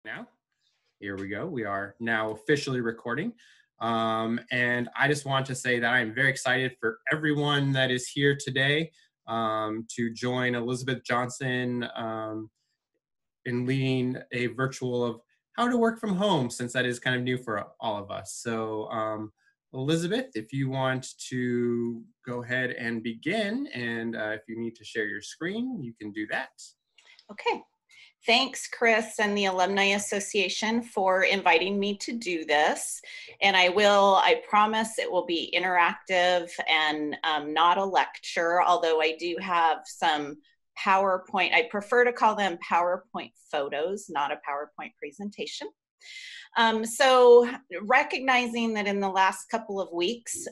Now, here we go. We are now officially recording. And I just want to say that I'm very excited for everyone that is here today to join Elizabeth Johnson in leading a virtual of how to work from home, since that is kind of new for all of us. So Elizabeth, if you want to go ahead and begin, and if you need to share your screen, you can do that. Okay. Thanks, Chris and the Alumni Association for inviting me to do this. And I promise it will be interactive and not a lecture, although I do have some PowerPoint. I prefer to call them PowerPoint photos, not a PowerPoint presentation. So recognizing that in the last couple of weeks,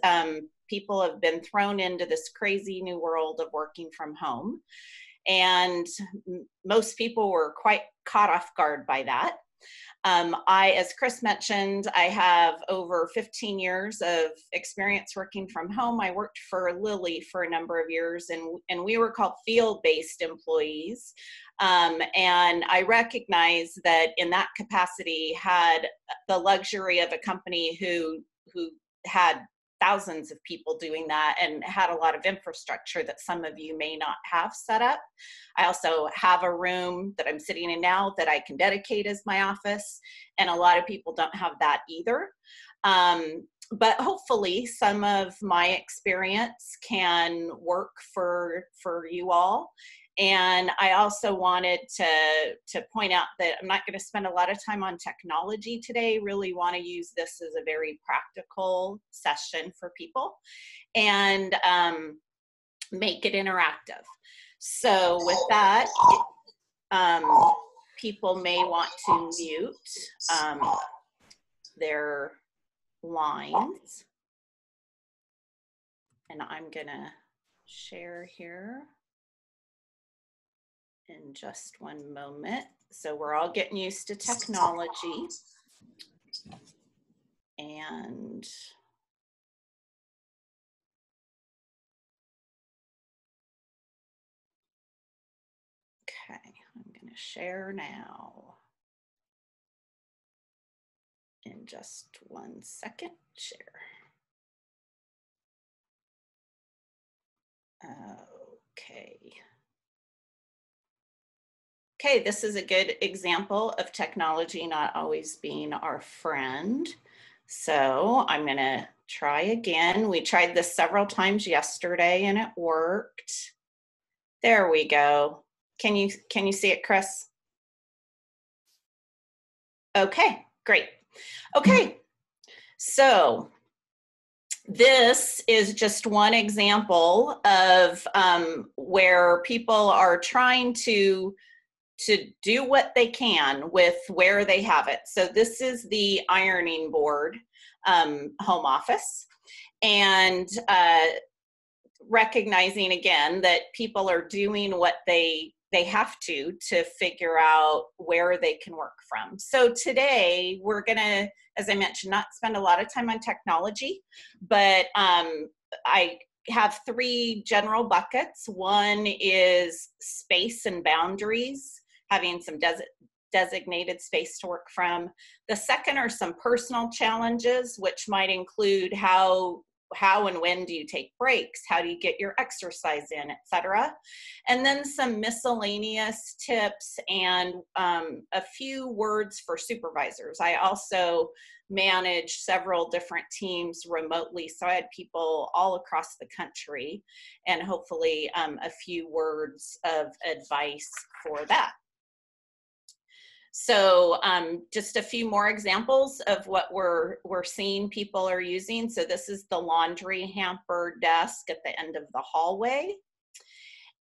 people have been thrown into this crazy new world of working from home. And most people were quite caught off guard by that. As Chris mentioned, I have over 15 years of experience working from home. I worked for Lilly for a number of years, and we were called field-based employees. And I recognize that in that capacity had the luxury of a company who had thousands of people doing that and had a lot of infrastructure that some of you may not have set up. I also have a room that I'm sitting in now that I can dedicate as my office, and a lot of people don't have that either. But hopefully some of my experience can work for you all. And I also wanted to point out that I'm not going to spend a lot of time on technology today. Really want to use this as a very practical session for people and make it interactive. So with that, people may want to mute their lines. And I'm going to share here in just one moment. So we're all getting used to technology. And okay, I'm going to share now. In just 1 second, share. Okay. Okay, this is a good example of technology not always being our friend. So I'm gonna try again. We tried this several times yesterday and it worked. There we go. Can you see it, Chris? Okay, great. Okay, so this is just one example of where people are trying to do what they can with where they have it. So this is the ironing board home office, and recognizing again that people are doing what they have to figure out where they can work from. So today we're gonna, as I mentioned, not spend a lot of time on technology, but I have 3 general buckets. One is space and boundaries, having some designated space to work from. The second are some personal challenges, which might include how and when do you take breaks? How do you get your exercise in, etc. And then some miscellaneous tips and a few words for supervisors. I also manage several different teams remotely, so I had people all across the country, and hopefully a few words of advice for that. So just a few more examples of what we're seeing people are using. So this is the laundry hamper desk at the end of the hallway.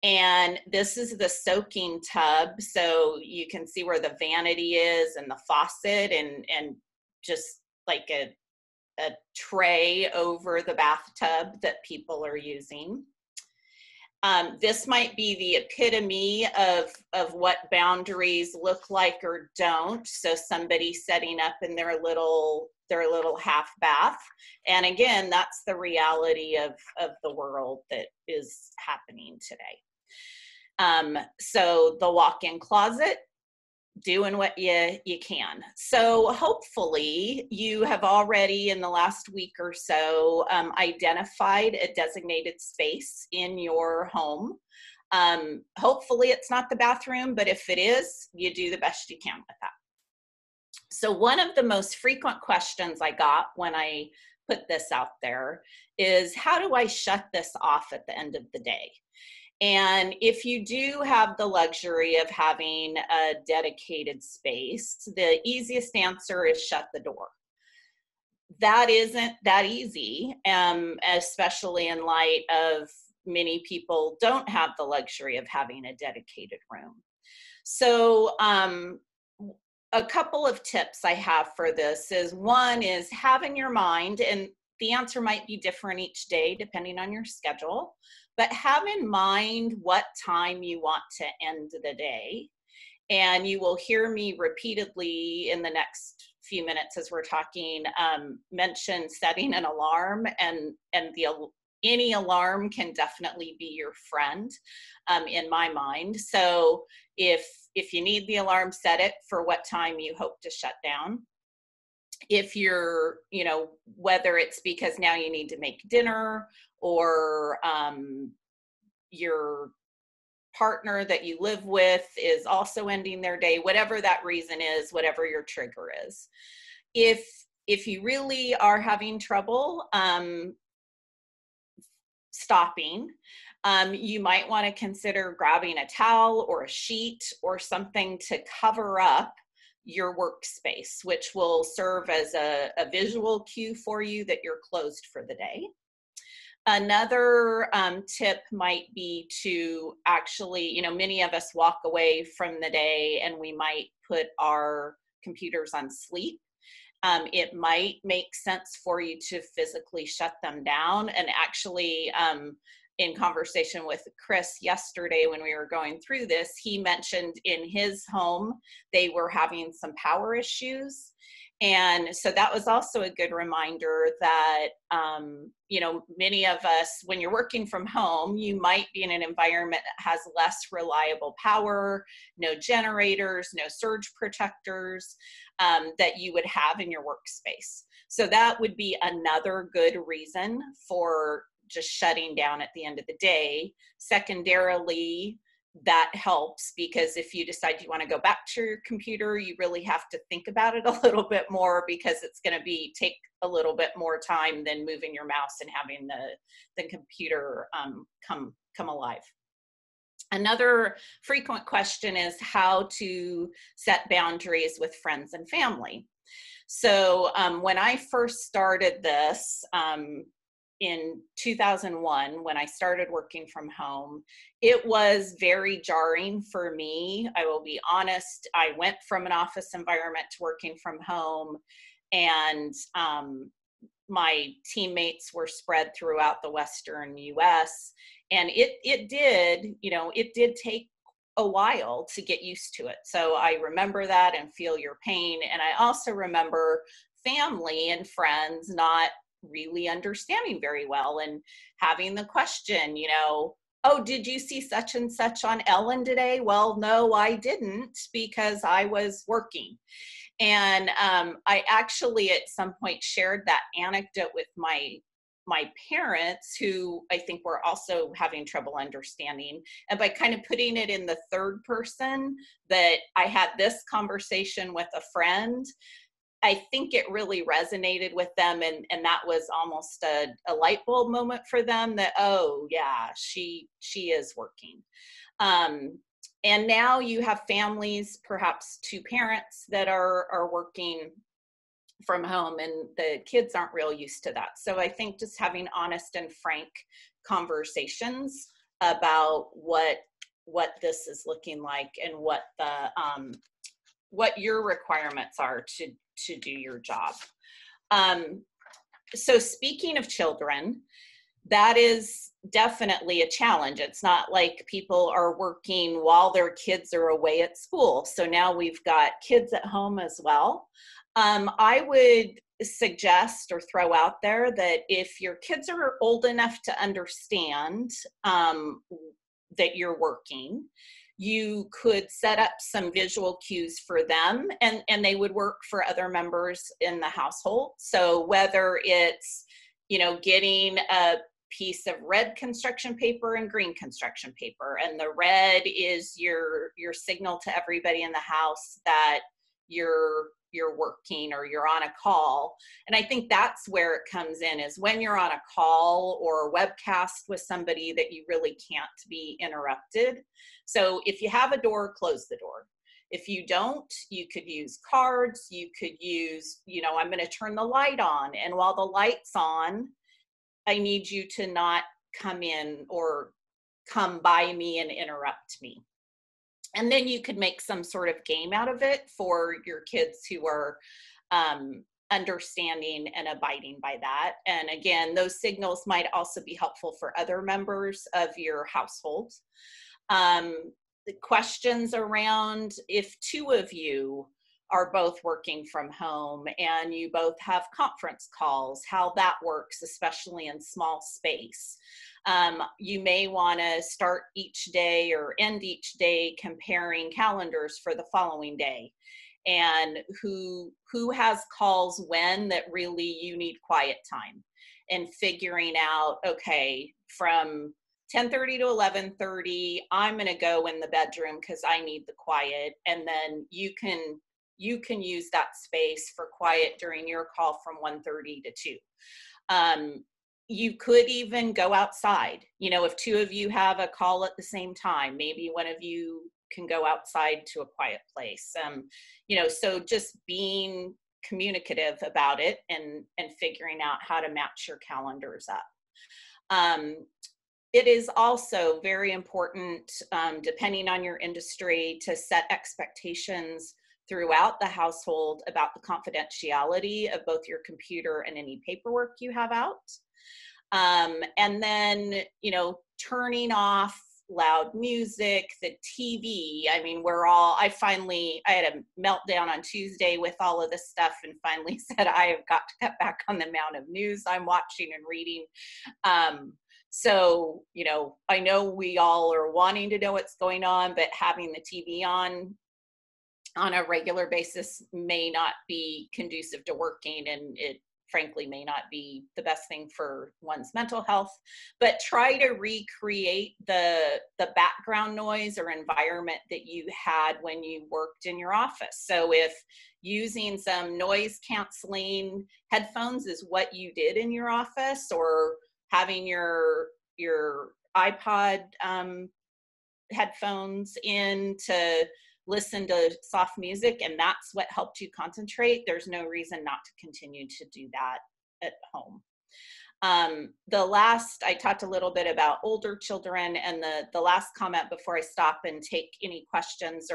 And this is the soaking tub. So you can see where the vanity is and the faucet, and just like a tray over the bathtub that people are using. This might be the epitome of what boundaries look like or don't. So somebody setting up in their little half bath. And again, that's the reality of the world that is happening today. So the walk-in closet, doing what you can. So hopefully you have already in the last week or so identified a designated space in your home. Hopefully it's not the bathroom, but if it is, you do the best you can with that. So one of the most frequent questions I got when I put this out there is, how do I shut this off at the end of the day? And if you do have the luxury of having a dedicated space, the easiest answer is shut the door. That isn't that easy, especially in light of many people don't have the luxury of having a dedicated room. So a couple of tips I have for this is, one is have in your mind, and the answer might be different each day depending on your schedule, but have in mind what time you want to end the day. And you will hear me repeatedly in the next few minutes as we're talking mention setting an alarm, and any alarm can definitely be your friend in my mind. So if you need the alarm, set it for what time you hope to shut down. If you're, whether it's because now you need to make dinner, or your partner that you live with is also ending their day, whatever that reason is, whatever your trigger is. If you really are having trouble stopping, you might want to consider grabbing a towel or a sheet or something to cover up your workspace, which will serve as a visual cue for you that you're closed for the day. Another tip might be to actually, many of us walk away from the day and we might put our computers on sleep. It might make sense for you to physically shut them down. And actually, in conversation with Chris yesterday when we were going through this, he mentioned in his home they were having some power issues. And so that was also a good reminder that, many of us, when you're working from home, you might be in an environment that has less reliable power, no generators, no surge protectors that you would have in your workspace. So that would be another good reason for just shutting down at the end of the day. Secondarily, that helps because if you decide you want to go back to your computer, you really have to think about it a little bit more, because it's going to take a little bit more time than moving your mouse and having the computer come alive. Another frequent question is how to set boundaries with friends and family. So when I first started this, in 2001, when I started working from home, it was very jarring for me. I will be honest. I went from an office environment to working from home, and my teammates were spread throughout the Western US. And it did take a while to get used to it. So I remember that and feel your pain. And I also remember family and friends not really understanding very well and having the question, oh, did you see such and such on Ellen today? Well, no, I didn't, because I was working. And I actually at some point shared that anecdote with my parents, who I think were also having trouble understanding. And by kind of putting it in the third person, that I had this conversation with a friend, I think it really resonated with them, and that was almost a light bulb moment for them that, oh yeah, she is working. And now you have families, perhaps two parents that are working from home, and the kids aren't real used to that. So I think just having honest and frank conversations about what this is looking like and what your requirements are to do your job. So speaking of children, that is definitely a challenge. It's not like people are working while their kids are away at school. So now we've got kids at home as well. I would suggest or throw out there that if your kids are old enough to understand that you're working, you could set up some visual cues for them, and they would work for other members in the household. So whether it's, getting a piece of red construction paper and green construction paper, and the red is your signal to everybody in the house that you're working or you're on a call. And I think that's where it comes in, is when you're on a call or a webcast with somebody that you really can't be interrupted. So if you have a door, close the door. If you don't, you could use cards. You could use, I'm going to turn the light on, and while the light's on, I need you to not come in or come by me and interrupt me. And then you could make some sort of game out of it for your kids who are understanding and abiding by that. And again, those signals might also be helpful for other members of your household. The questions around, if two of you are both working from home and you both have conference calls, how that works, especially in small space. You may want to start each day or end each day comparing calendars for the following day, and who has calls when that really you need quiet time, and figuring out, okay, from 10:30 to 11:30, I'm going to go in the bedroom because I need the quiet, and then you can use that space for quiet during your call from 1:30 to 2. You could even go outside. If two of you have a call at the same time, maybe one of you can go outside to a quiet place. So just being communicative about it and figuring out how to match your calendars up. It is also very important, depending on your industry, to set expectations throughout the household about the confidentiality of both your computer and any paperwork you have out. And then, turning off loud music, the TV. I mean, I had a meltdown on Tuesday with all of this stuff and finally said, I have got to cut back on the amount of news I'm watching and reading. So, I know we all are wanting to know what's going on, but having the TV on a regular basis may not be conducive to working, and it frankly may not be the best thing for one's mental health. But try to recreate the background noise or environment that you had when you worked in your office. So if using some noise canceling headphones is what you did in your office, or having your iPod headphones in to listen to soft music, and that's what helped you concentrate, there's no reason not to continue to do that at home. I talked a little bit about older children, and the last comment before I stop and take any questions,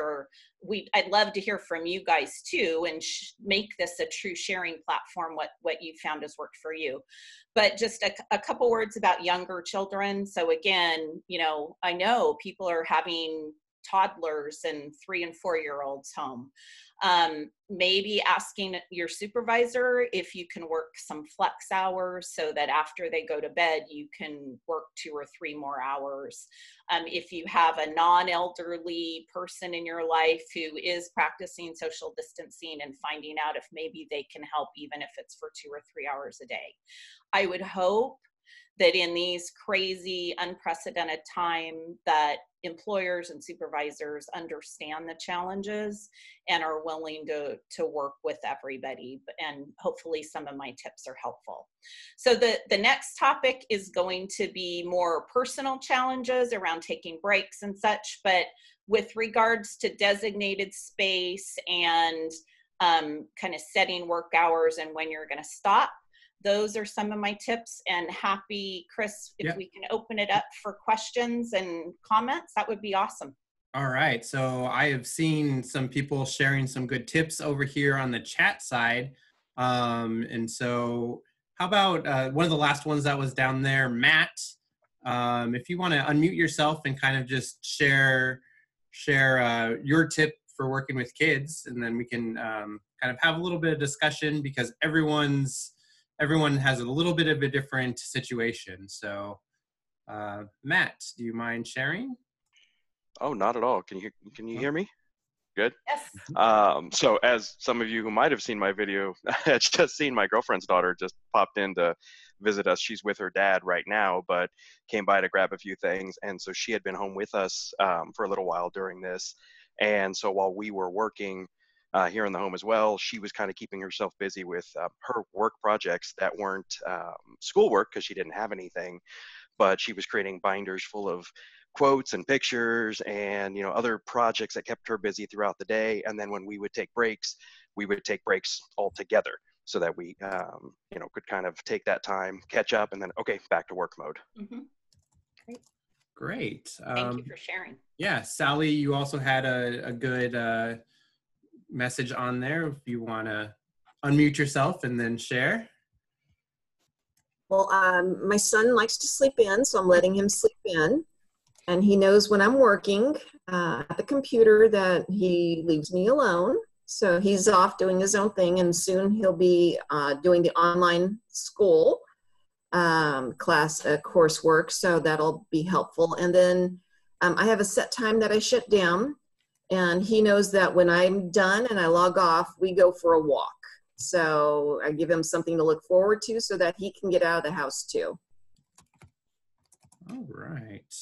I'd love to hear from you guys too, and make this a true sharing platform, what you found has worked for you. But just a couple words about younger children. So again, I know people are having toddlers and 3 and 4-year-olds home. Maybe asking your supervisor if you can work some flex hours so that after they go to bed, you can work 2 or 3 more hours. If you have a non-elderly person in your life who is practicing social distancing, and finding out if maybe they can help, even if it's for 2 or 3 hours a day. I would hope that in these crazy, unprecedented time, that employers and supervisors understand the challenges and are willing to work with everybody. And hopefully some of my tips are helpful. So the next topic is going to be more personal challenges around taking breaks and such, but with regards to designated space and kind of setting work hours and when you're going to stop. Those are some of my tips, and happy, Chris, if we can open it up for questions and comments, that would be awesome. All right. So I have seen some people sharing some good tips over here on the chat side. And so how about one of the last ones that was down there, Matt, if you want to unmute yourself and kind of just share your tip for working with kids, and then we can kind of have a little bit of discussion, because everyone has a little bit of a different situation. So Matt, do you mind sharing? Oh, not at all. Can you hear me? Good. Yes. So as some of you who might have seen my video had just seen, my girlfriend's daughter just popped in to visit us. She's with her dad right now, but came by to grab a few things. And so she had been home with us for a little while during this. And so while we were working here in the home as well, she was kind of keeping herself busy with her work projects that weren't schoolwork because she didn't have anything, but she was creating binders full of quotes and pictures and other projects that kept her busy throughout the day. And then when we would take breaks, we would take breaks all together so that we could kind of take that time, catch up, and then okay, back to work mode. Mm-hmm. Great. Great. Thank you for sharing. Yeah, Sally, you also had a good message on there if you want to unmute yourself and then share. Well, my son likes to sleep in, so I'm letting him sleep in. And he knows when I'm working at the computer that he leaves me alone. So he's off doing his own thing, and soon he'll be doing the online school coursework, so that'll be helpful. And then I have a set time that I shut down, and he knows that when I'm done and I log off, we go for a walk. So I give him something to look forward to so that he can get out of the house too. All right.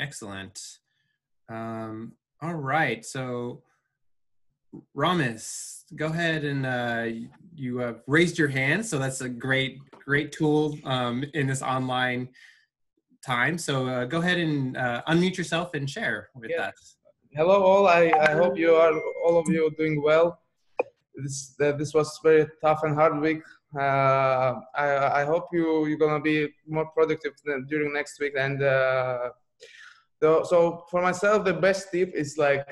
Excellent. All right. So Ramis, go ahead and you have raised your hand. So that's a great tool in this online time. So go ahead and unmute yourself and share with us. Hello all. I hope all of you doing well. This was very tough and hard week. I hope you're gonna be more productive during next week. And so for myself, the best tip is like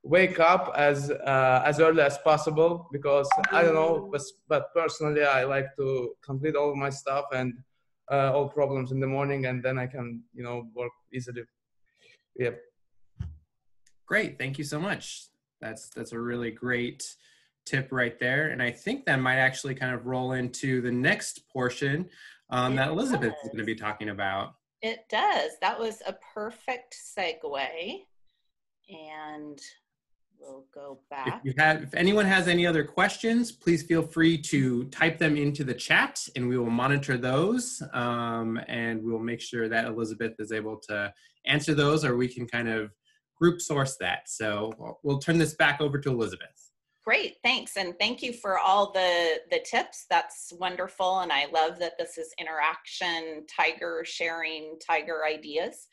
wake up as early as possible, because I don't know, but personally I like to complete all of my stuff and all problems in the morning, and then I can work easily. Yeah. Great, thank you so much. That's a really great tip right there, and I think that might actually kind of roll into the next portion that Elizabeth is going to be talking about. It does. That was a perfect segue, and we'll go back. If anyone has any other questions, please feel free to type them into the chat, and we will monitor those, and we'll make sure that Elizabeth is able to answer those, or we can kind of group source that. So we'll turn this back over to Elizabeth. Great, thanks. And thank you for all the tips. That's wonderful. And I love that this is interaction, Tiger sharing Tiger ideas.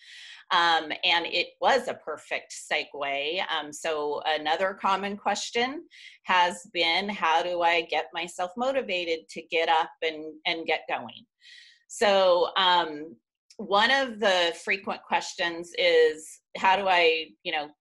And it was a perfect segue. So another common question has been, how do I get myself motivated to get up and get going? So one of the frequent questions is, how do I,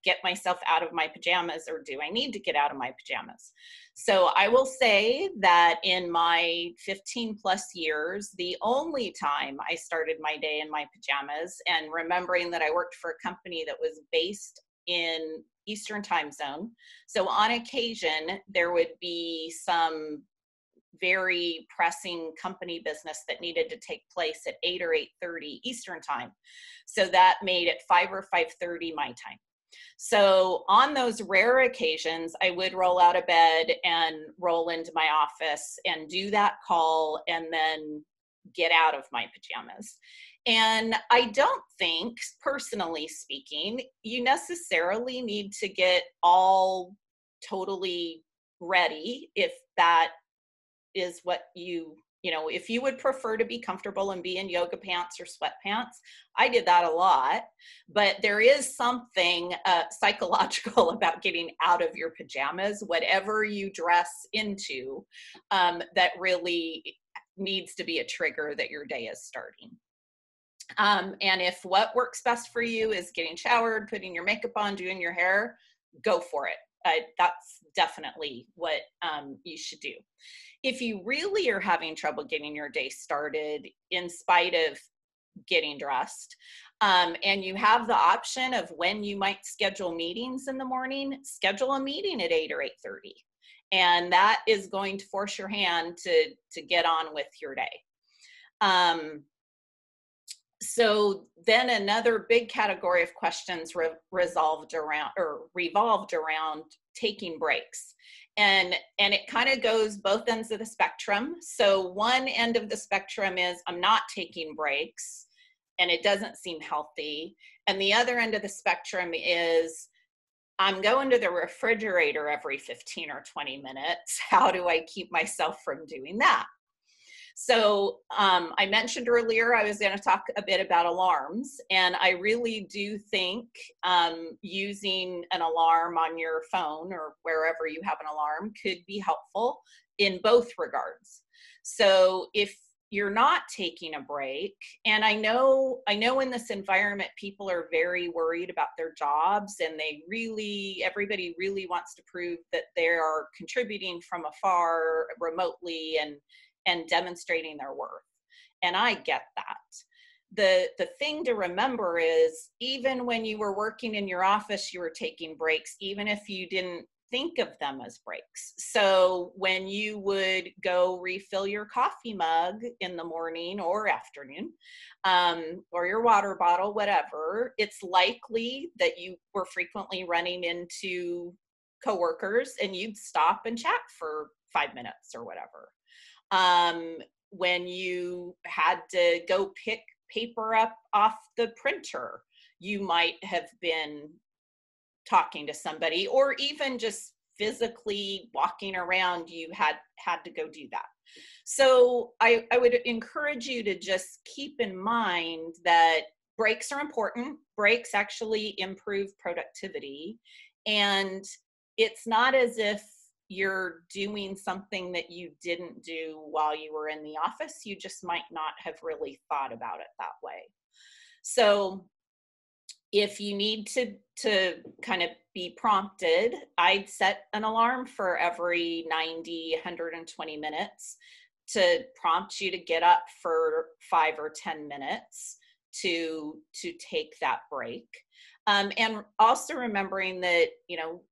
get myself out of my pajamas, or do I need to get out of my pajamas? So I will say that in my 15 plus years, the only time I started my day in my pajamas, and remembering that I worked for a company that was based in Eastern time zone. So on occasion, there would be some very pressing company business that needed to take place at 8 or 8:30 Eastern time. So that made it 5 or 5:30 my time. So on those rare occasions, I would roll out of bed and roll into my office and do that call and then get out of my pajamas. And I don't think, personally speaking, you necessarily need to get all totally ready if that is what if you would prefer to be comfortable and be in yoga pants or sweatpants. I did that a lot, but there is something psychological about getting out of your pajamas, whatever you dress into, that really needs to be a trigger that your day is starting. And if what works best for you is getting showered, putting your makeup on, doing your hair, go for it. That's definitely what you should do. If you really are having trouble getting your day started in spite of getting dressed, and you have the option of when you might schedule meetings in the morning, schedule a meeting at 8 or 8:30. And that is going to force your hand to get on with your day. So then another big category of questions revolved around taking breaks. And it kind of goes both ends of the spectrum. So one end of the spectrum is I'm not taking breaks and it doesn't seem healthy. And the other end of the spectrum is I'm going to the refrigerator every 15 or 20 minutes. How do I keep myself from doing that? So I mentioned earlier I was going to talk a bit about alarms, and I really do think using an alarm on your phone or wherever you have an alarm could be helpful in both regards. So if you're not taking a break, and I know in this environment people are very worried about their jobs, and everybody really wants to prove that they are contributing from afar remotely and demonstrating their worth. And I get that. The thing to remember is even when you were working in your office, you were taking breaks, even if you didn't think of them as breaks. So when you would go refill your coffee mug in the morning or afternoon, or your water bottle, whatever, it's likely that you were frequently running into coworkers and you'd stop and chat for 5 minutes or whatever. When you had to go pick paper up off the printer, you might have been talking to somebody, or even just physically walking around, you had to go do that. So I would encourage you to just keep in mind that breaks are important. Breaks actually improve productivity. And it's not as if you're doing something that you didn't do while you were in the office. You just might not have really thought about it that way. So if you need to kind of be prompted, I'd set an alarm for every 90, 120 minutes to prompt you to get up for 5 or 10 minutes to take that break. And also remembering that,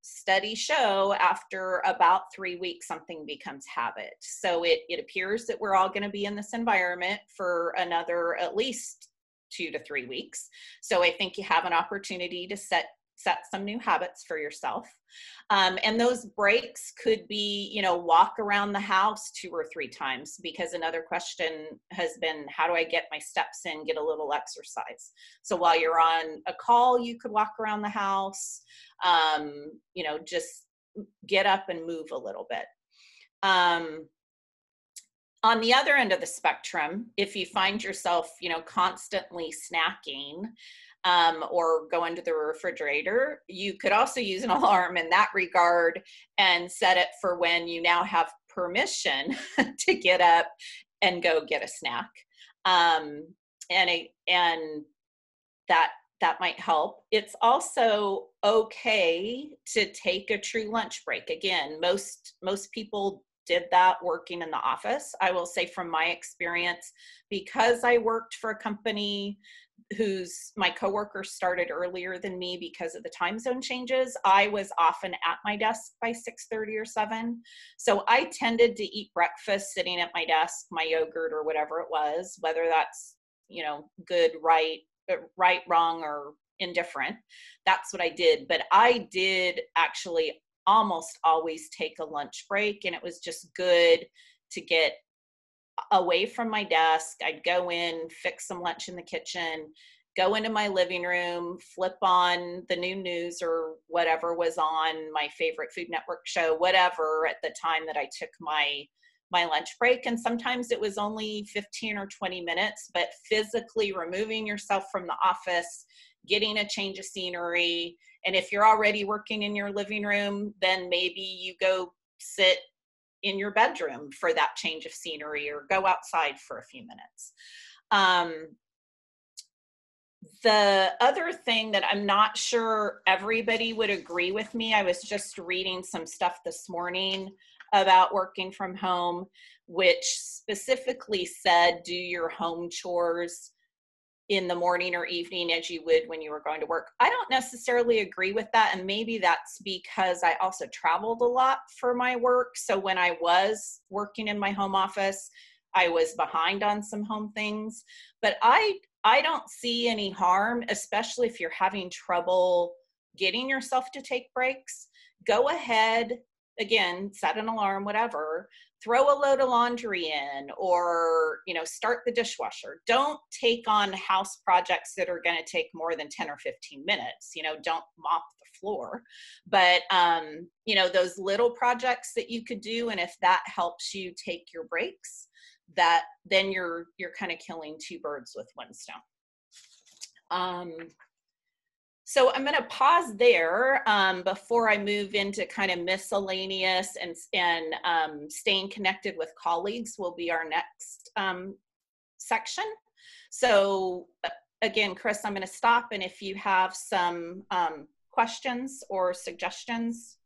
studies show after about 3 weeks, something becomes habit. So it appears that we're all going to be in this environment for another at least 2 to 3 weeks. So I think you have an opportunity to set some new habits for yourself. And those breaks could be, walk around the house 2 or 3 times, because another question has been, how do I get my steps in, get a little exercise? So while you're on a call, you could walk around the house, just get up and move a little bit. On the other end of the spectrum, if you find yourself, constantly snacking, or go into the refrigerator, you could also use an alarm in that regard and set it for when you now have permission to get up and go get a snack. And that might help. It's also okay to take a true lunch break. Again, most people did that working in the office. I will say from my experience, because I worked for a company my coworkers started earlier than me because of the time zone changes, I was often at my desk by 6:30 or 7. So I tended to eat breakfast sitting at my desk, my yogurt or whatever it was, whether that's, good, right, wrong, or indifferent. That's what I did. But I did actually almost always take a lunch break, and it was just good to get away from my desk. I'd go in, fix some lunch in the kitchen, go into my living room, flip on the new news or whatever was on, my favorite Food Network show, whatever, at the time that I took my lunch break. And sometimes it was only 15 or 20 minutes, but physically removing yourself from the office, getting a change of scenery. And if you're already working in your living room, then maybe you go sit in your bedroom for that change of scenery, or go outside for a few minutes. The other thing that I'm not sure everybody would agree with me, I was just reading some stuff this morning about working from home, which specifically said do your home chores in the morning or evening as you would when you were going to work. I don't necessarily agree with that, and maybe that's because I also traveled a lot for my work. So when I was working in my home office, I was behind on some home things. But I I don't see any harm, especially if you're having trouble getting yourself to take breaks. Go ahead, again, set an alarm, whatever, throw a load of laundry in, or, you know, start the dishwasher. Don't take on house projects that are going to take more than 10 or 15 minutes. You know, don't mop the floor. But, you know, those little projects that you could do, and if that helps you take your breaks, that then you're kind of killing two birds with one stone. So I'm going to pause there before I move into kind of miscellaneous, and staying connected with colleagues will be our next section. So again, Chris, I'm going to stop, and if you have some questions or suggestions,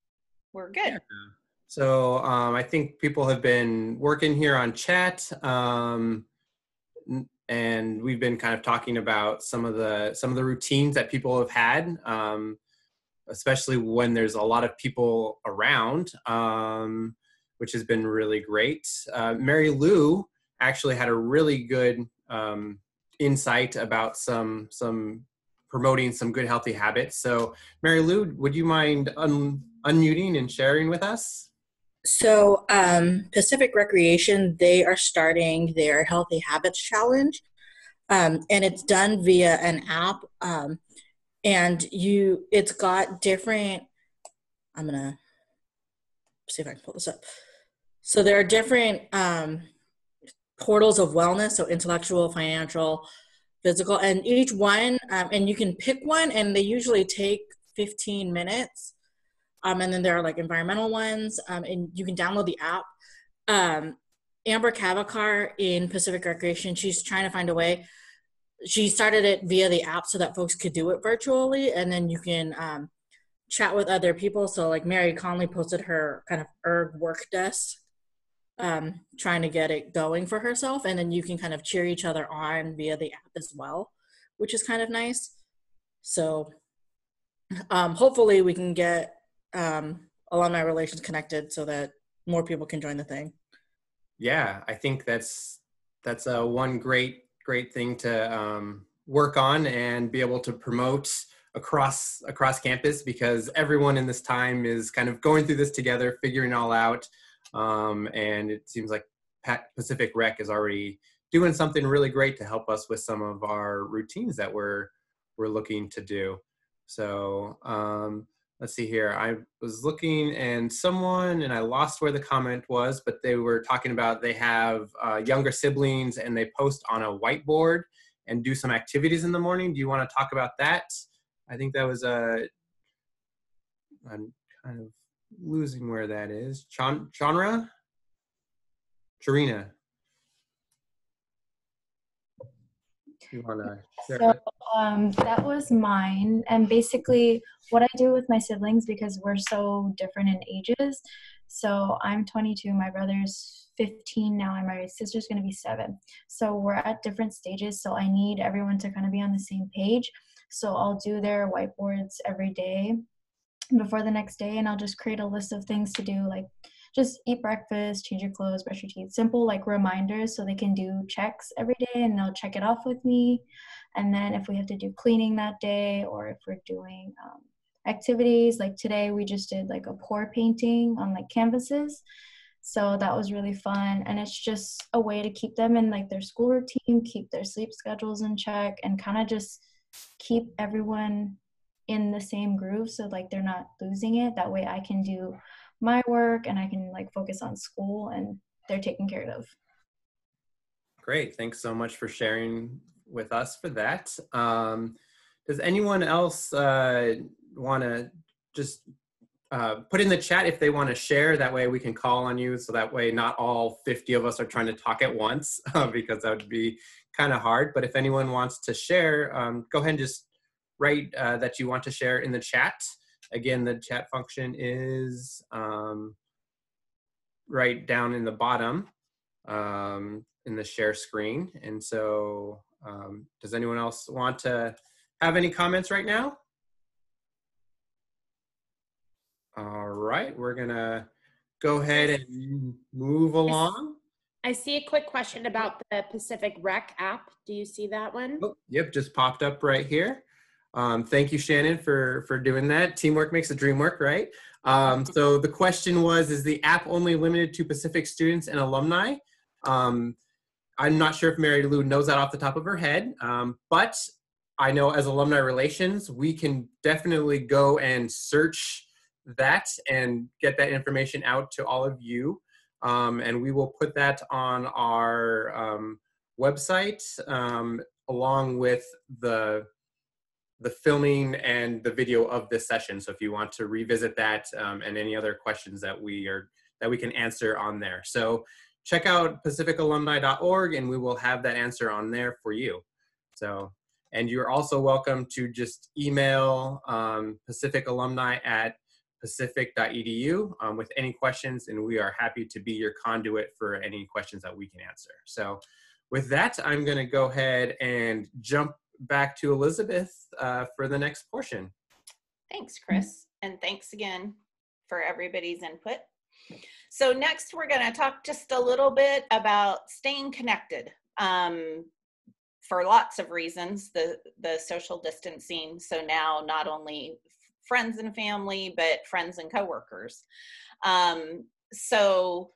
we're good. Yeah. So I think people have been working here on chat, and we've been kind of talking about some of the routines that people have had, especially when there's a lot of people around, which has been really great. Mary Lou actually had a really good insight about some promoting some good healthy habits. So Mary Lou, would you mind unmuting and sharing with us? So Pacific Recreation, they are starting their Healthy Habits Challenge, and it's done via an app, and it's got different, I'm gonna see if I can pull this up. So there are different portals of wellness, so intellectual, financial, physical, and each one, and you can pick one, and they usually take 15 minutes. And then there are like environmental ones, and you can download the app. Amber Cavakar in Pacific Recreation, she's trying to find a way. She started it via the app so that folks could do it virtually, and then you can chat with other people. So like Mary Conley posted her kind of erg work desk, trying to get it going for herself, and then you can kind of cheer each other on via the app as well, which is kind of nice. So hopefully we can get alumni relations connected so that more people can join the thing. Yeah, I think that's one great thing to work on and be able to promote across campus, because everyone in this time is kind of going through this together, figuring it all out, and it seems like Pacific Rec is already doing something really great to help us with some of our routines that we're looking to do. So let's see here. I was looking and I lost where the comment was, but they were talking about they have younger siblings and they post on a whiteboard and do some activities in the morning. Do you want to talk about that? I think that was I'm kind of losing where that is. Charina? You want to share So that? that was mine, and basically what I do with my siblings, because we're so different in ages. So I'm 22, my brother's 15 now, and my sister's going to be 7. So we're at different stages, so I need everyone to kind of be on the same page. So I'll do their whiteboards every day before the next day, and I'll just create a list of things to do, like just eat breakfast, change your clothes, brush your teeth, simple like reminders, so they can do checks every day and they'll check it off with me. And then if we have to do cleaning that day, or if we're doing activities, like today we just did like a pour painting on like canvases, so that was really fun. And it's just a way to keep them in like their school routine, keep their sleep schedules in check, and kind of just keep everyone in the same groove, so like they're not losing it. That way I can do my work and I can like focus on school and they're taken care of. Great. Thanks so much for sharing with us for that. Does anyone else want to just put in the chat if they want to share? That way we can call on you, so that way not all 50 of us are trying to talk at once, because that would be kind of hard. But if anyone wants to share, go ahead and just write that you want to share in the chat. Again, the chat function is right down in the bottom in the share screen. And so does anyone else want to have any comments right now? All right, we're gonna go ahead and move along. I see a quick question about the Pacific Rec app. Do you see that one? Oh, yep, just popped up right here. Thank you, Shannon, for doing that. Teamwork makes the dream work, right? So the question was, is the app only limited to Pacific students and alumni? I'm not sure if Mary Lou knows that off the top of her head, but I know as alumni relations, we can definitely go and search that and get that information out to all of you. And we will put that on our website along with the filming and the video of this session. So if you want to revisit that and any other questions that we can answer on there. So check out pacificalumni.org and we will have that answer on there for you. So, and you're also welcome to just email Pacific alumni at pacific.edu with any questions, and we are happy to be your conduit for any questions that we can answer. So with that, I'm going to go ahead and jump back to Elizabeth for the next portion. Thanks, Chris. And thanks again for everybody's input. So next, we're going to talk just a little bit about staying connected for lots of reasons, the social distancing. So now not only friends and family, but friends and coworkers. So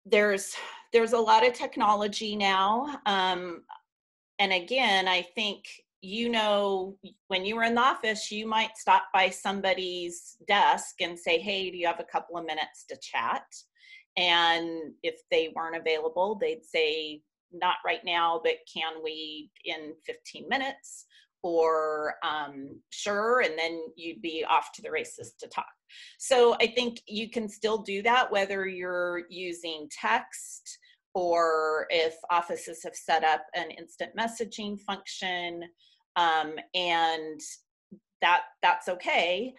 there's a lot of technology now. And again, I think, you know, when you were in the office, you might stop by somebody's desk and say, hey, do you have a couple of minutes to chat? And if they weren't available, they'd say, not right now, but can we in 15 minutes? Or sure, and then you'd be off to the races to talk. So I think you can still do that, whether you're using text or if offices have set up an instant messaging function, and that's okay.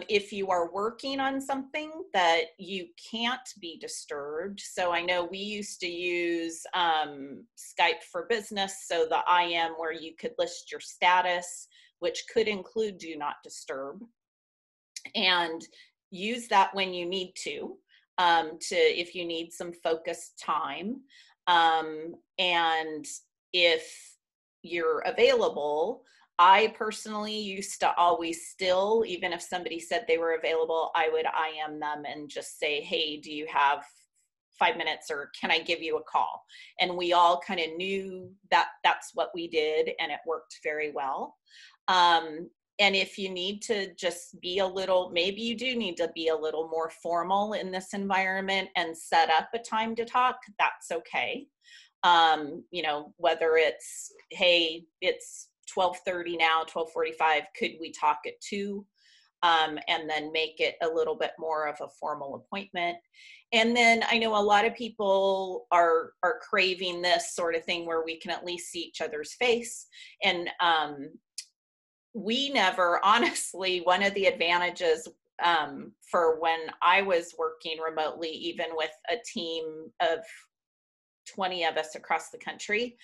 If you are working on something that you can't be disturbed. So I know we used to use Skype for Business, so the IM where you could list your status, which could include do not disturb, and use that when you need to if you need some focused time. And if you're available, I personally used to always still, even if somebody said they were available, I would IM them and just say, hey, do you have 5 minutes, or can I give you a call? And we all kind of knew that that's what we did, and it worked very well. And if you need to just be a little, maybe you do need to be a little more formal in this environment and set up a time to talk, that's okay. You know, whether it's, hey, it's 12:30 now, 12:45, could we talk at 2? And then make it a little bit more of a formal appointment. And then I know a lot of people are craving this sort of thing where we can at least see each other's face. And we never, honestly, one of the advantages for when I was working remotely, even with a team of 20 of us across the country,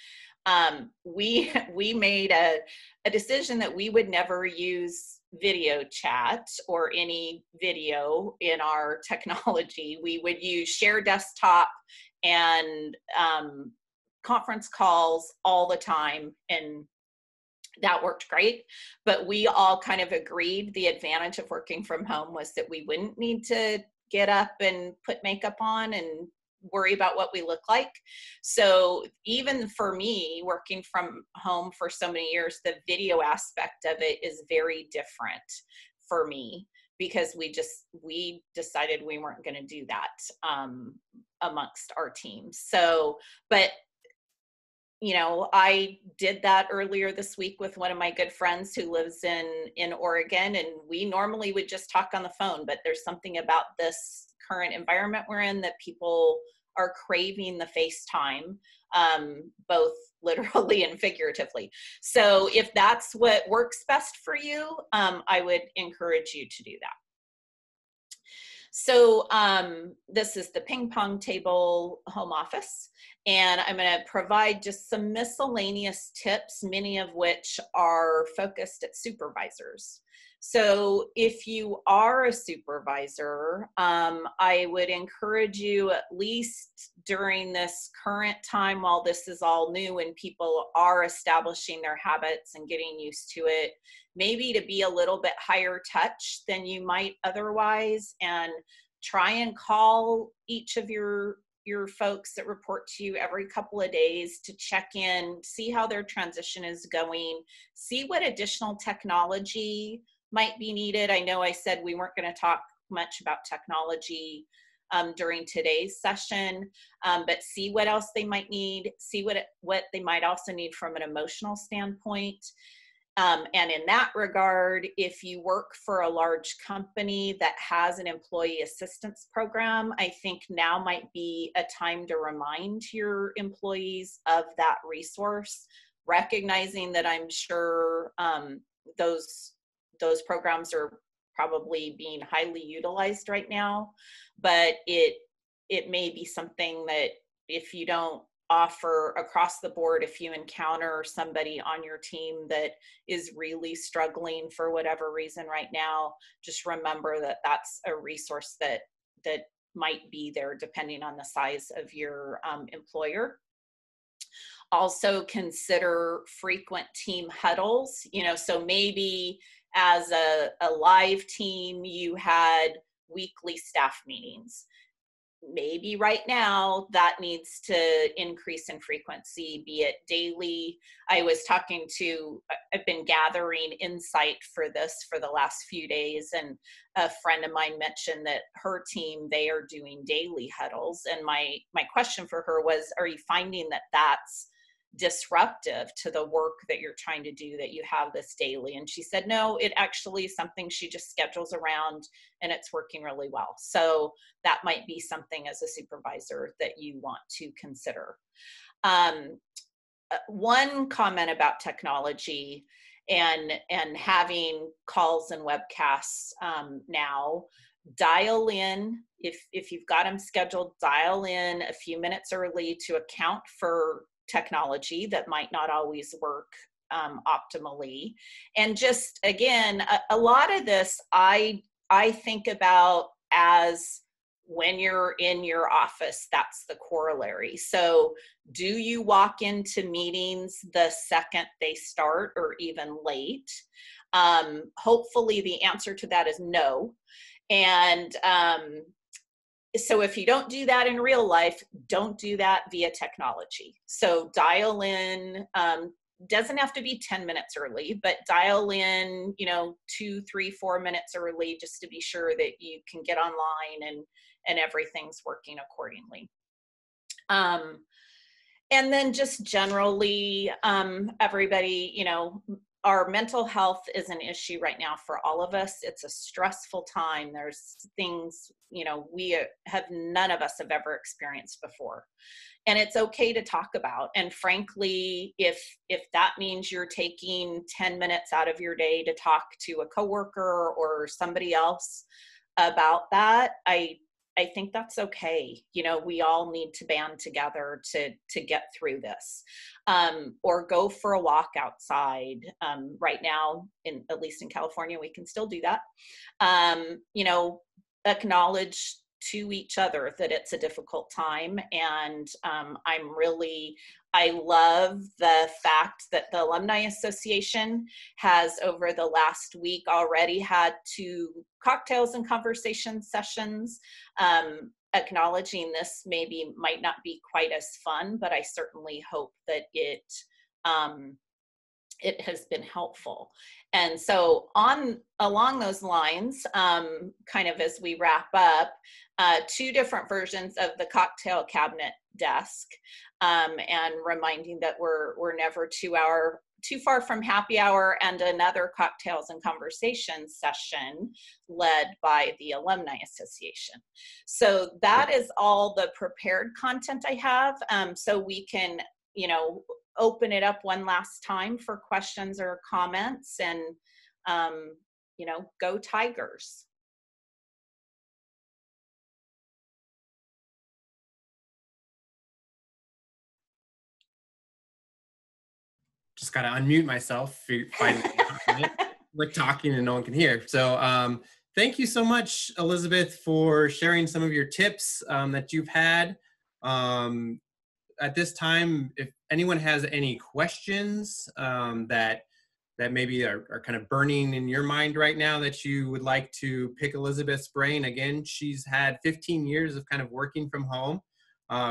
we made a decision that we would never use video chat or any video in our technology. We would use share desktop and conference calls all the time, and that worked great. But we all kind of agreed the advantage of working from home was that we wouldn't need to get up and put makeup on and worry about what we look like. So even for me, working from home for so many years, the video aspect of it is very different for me, because we decided we weren't going to do that amongst our team. So, but you know, I did that earlier this week with one of my good friends who lives in Oregon, and we normally would just talk on the phone, but there's something about this current environment we're in that people are craving the FaceTime, both literally and figuratively. So if that's what works best for you, I would encourage you to do that. So this is the ping pong table home office, and I'm going to provide just some miscellaneous tips, many of which are focused at supervisors. So if you are a supervisor, I would encourage you, at least during this current time while this is all new and people are establishing their habits and getting used to it, maybe to be a little bit higher touch than you might otherwise, and try and call each of your folks that report to you every couple of days to check in, see how their transition is going, see what additional technology might be needed. I know I said we weren't going to talk much about technology during today's session, but see what else they might need, see what they might also need from an emotional standpoint. And in that regard, if you work for a large company that has an employee assistance program, I think now might be a time to remind your employees of that resource, recognizing that I'm sure those programs are probably being highly utilized right now, but it may be something that if you don't offer across the board, if you encounter somebody on your team that is really struggling for whatever reason right now, just remember that that's a resource that might be there depending on the size of your employer. Also consider frequent team huddles, so maybe as a live team, you had weekly staff meetings. Maybe right now that needs to increase in frequency, be it daily. I've been gathering insight for this for the last few days, and a friend of mine mentioned that her team, they are doing daily huddles. And my question for her was, are you finding that that's disruptive to the work that you're trying to do, that you have this daily? And she said, no, it actually is something she just schedules around and it's working really well. So that might be something as a supervisor that you want to consider. One comment about technology and having calls and webcasts now, dial in, if you've got them scheduled, dial in a few minutes early to account for technology that might not always work optimally. And just, again, a lot of this I think about as when you're in your office, that's the corollary. So do you walk into meetings the second they start or even late? Hopefully the answer to that is no. And so if you don't do that in real life, don't do that via technology. So dial in, doesn't have to be 10 minutes early, but dial in, 2, 3, 4 minutes early, just to be sure that you can get online and everything's working accordingly. And then just generally, everybody, our mental health is an issue right now for all of us. It's a stressful time. There's things, none of us have ever experienced before. And it's okay to talk about. And frankly, if that means you're taking 10 minutes out of your day to talk to a coworker or somebody else about that, I think that's okay. We all need to band together to get through this, or go for a walk outside. Right now, at least in California, we can still do that. Acknowledge to each other that it's a difficult time. And I love the fact that the Alumni Association has, over the last week, already had 2 cocktails and conversation sessions. Acknowledging this might not be quite as fun, but I certainly hope that it has been helpful. And so along those lines, kind of as we wrap up, 2 different versions of the cocktail cabinet desk, and reminding that we're never too far from happy hour, and another cocktails and conversations session led by the Alumni Association. So that is all the prepared content I have. So we can, open it up one last time for questions or comments, and, go Tigers. Just got to unmute myself. like talking and no one can hear. So thank you so much, Elizabeth, for sharing some of your tips that you've had. At this time, if anyone has any questions that maybe are kind of burning in your mind right now that you would like to pick Elizabeth's brain. Again, she's had 15 years of kind of working from home,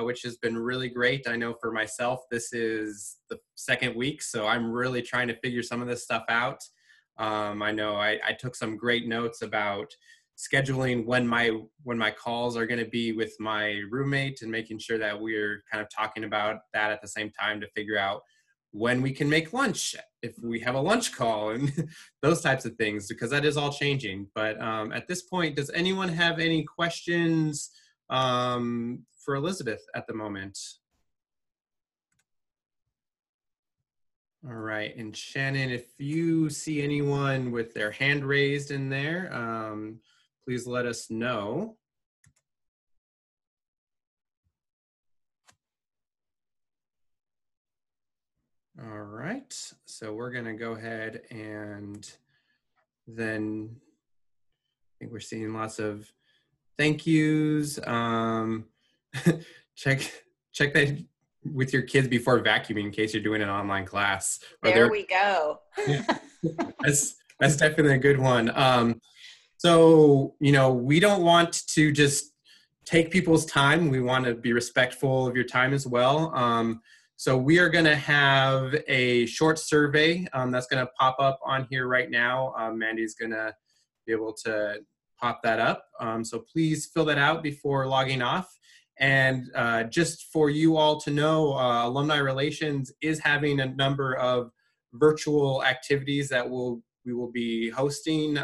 which has been really great. I know for myself, this is the second week, so I'm really trying to figure some of this stuff out. I know I took some great notes about scheduling when my calls are going to be with my roommate and making sure that we're kind of talking about that at the same time to figure out when we can make lunch, if we have a lunch call and those types of things, because that is all changing. But at this point, does anyone have any questions for Elizabeth at the moment? All right, and Shannon, if you see anyone with their hand raised in there, please let us know. All right, so we're gonna go ahead and then I think we're seeing lots of thank yous. Check that with your kids before vacuuming in case you're doing an online class. There we go. Yeah, that's definitely a good one. So, you know, we don't want to just take people's time. We want to be respectful of your time as well. So we are going to have a short survey that's going to pop up on here right now. Mandy's going to be able to pop that up. So please fill that out before logging off. And just for you all to know, Alumni Relations is having a number of virtual activities that we will be hosting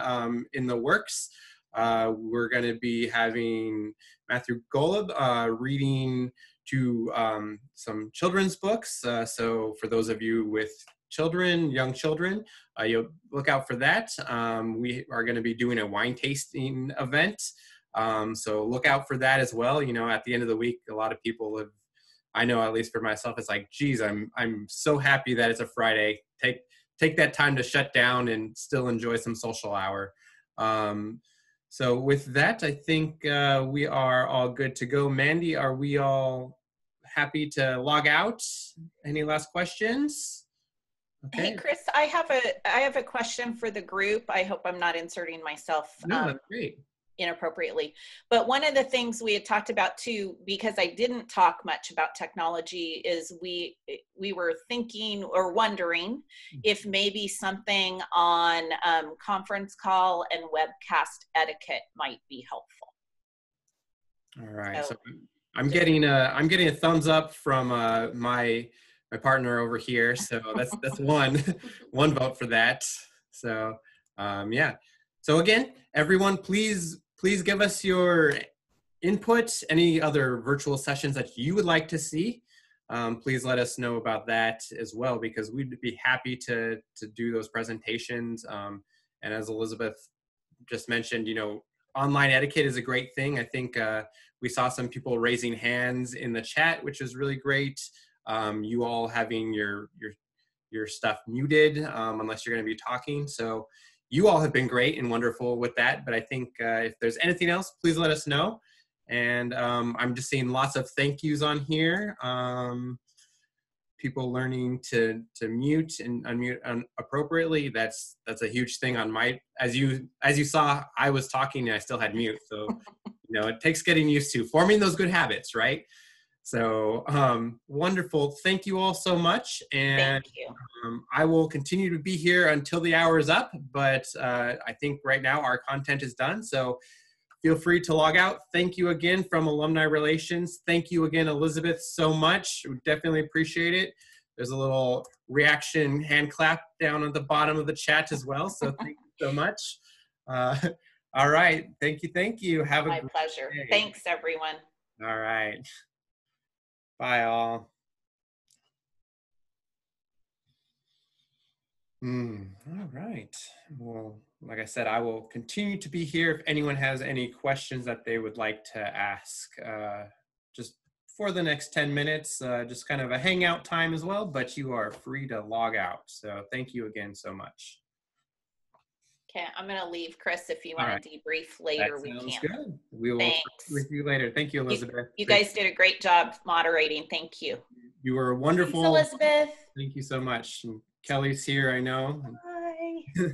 in the works. We're going to be having Matthew Golub reading to some children's books. So for those of you with children, young children, you'll look out for that. We are going to be doing a wine tasting event. So look out for that as well. You know, at the end of the week, a lot of people have, I know at least for myself, it's like, geez, I'm so happy that it's a Friday. Take that time to shut down and still enjoy some social hour. So with that, I think we are all good to go. Mandy, are we all happy to log out? Any last questions? Okay. Hey, Chris, I have a question for the group. I hope I'm not inserting myself No, that's great. Inappropriately. But one of the things we had talked about too, because I didn't talk much about technology, is we were thinking or wondering if maybe something on conference call and webcast etiquette might be helpful. All right. So I'm getting a thumbs up from my partner over here. So that's one vote for that. So yeah. So again, everyone, please give us your input, any other virtual sessions that you would like to see. Please let us know about that as well, because we'd be happy to do those presentations. And as Elizabeth just mentioned, you know, online etiquette is a great thing. I think we saw some people raising hands in the chat, which is really great. You all having your stuff muted unless you're going to be talking. So you all have been great and wonderful with that, but I think if there's anything else, please let us know. And I'm just seeing lots of thank yous on here. People learning to mute and unmute appropriately. That's a huge thing on my, as you saw, I was talking and I still had mute. So, you know, it takes getting used to forming those good habits, right? So wonderful. Thank you all so much. And thank you. I will continue to be here until the hour is up, but I think right now our content is done. So feel free to log out. Thank you again from Alumni Relations. Thank you again, Elizabeth, so much. We definitely appreciate it. There's a little reaction hand clap down at the bottom of the chat as well. So thank you so much. All right. Thank you. Have a My pleasure. day. Thanks, everyone. All right. Bye, all. All right. Well, like I said, I will continue to be here if anyone has any questions that they would like to ask. Just for the next 10 minutes, just kind of a hangout time as well, but you are free to log out. So thank you again so much. Okay, I'm going to leave, Chris. If you All want to debrief later, we sounds can. good. We will Thanks. talk with you later. Thank you, Elizabeth. You guys did a great job moderating. Thank you. You were wonderful. Thanks, Elizabeth. Thank you so much. And Kelly's here, I know. Bye.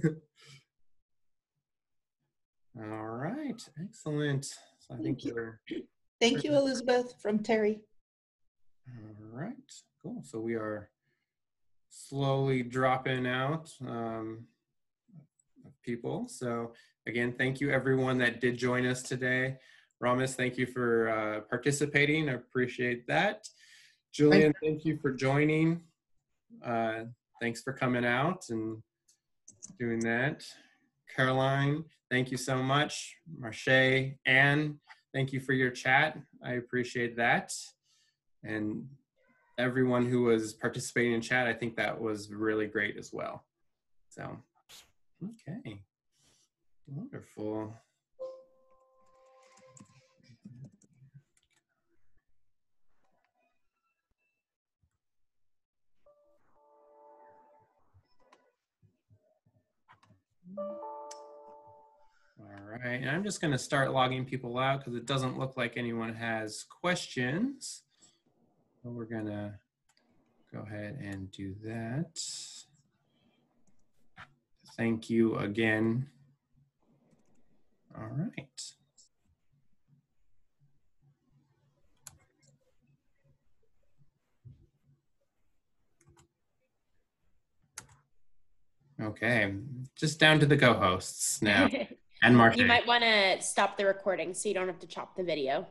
All right, excellent. So I think we're Thank you, Elizabeth, from Terry. all right. Cool. So we are slowly dropping out of people. So again, thank you everyone that did join us today. Ramis, thank you for participating. I appreciate that. Julian, thank you for joining. Thanks for coming out and doing that. Caroline, thank you so much. Marche, Anne, thank you for your chat. I appreciate that. And everyone who was participating in chat, I think that was really great as well. So, okay, wonderful. All right, and I'm just going to start logging people out because it doesn't look like anyone has questions. So we're going to go ahead and do that. Thank you again. All right. Okay, just down to the co-hosts now. And Marcia. You might want to stop the recording so you don't have to chop the video.